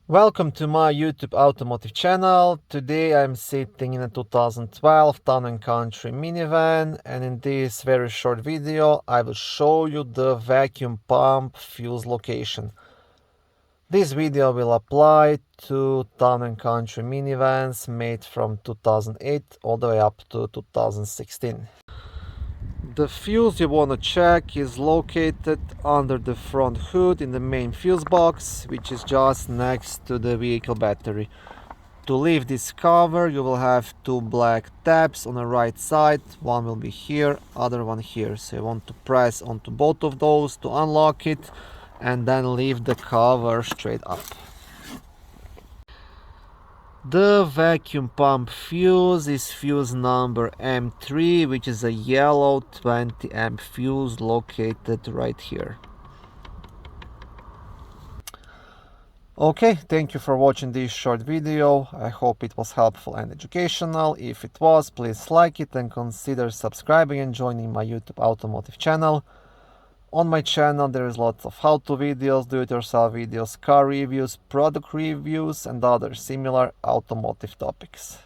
Welcome to my YouTube automotive channel. Today I'm sitting in a 2012 Town and Country minivan, and in this very short video I will show you the vacuum pump fuse location. This video will apply to Town and Country minivans made from 2008 all the way up to 2016. The fuse you want to check is located under the front hood in the main fuse box, which is just next to the vehicle battery. To lift this cover, you will have two black tabs on the right side. One will be here, other one here. So you want to press onto both of those to unlock it and then lift the cover straight up. The vacuum pump fuse is fuse number M3, which is a yellow 20 amp fuse located right here. Okay, thank you for watching this short video. I hope it was helpful and educational. If it was, please like it and consider subscribing and joining my YouTube automotive channel. On my channel there is lots of how-to videos, do-it-yourself videos, car reviews, product reviews and other similar automotive topics.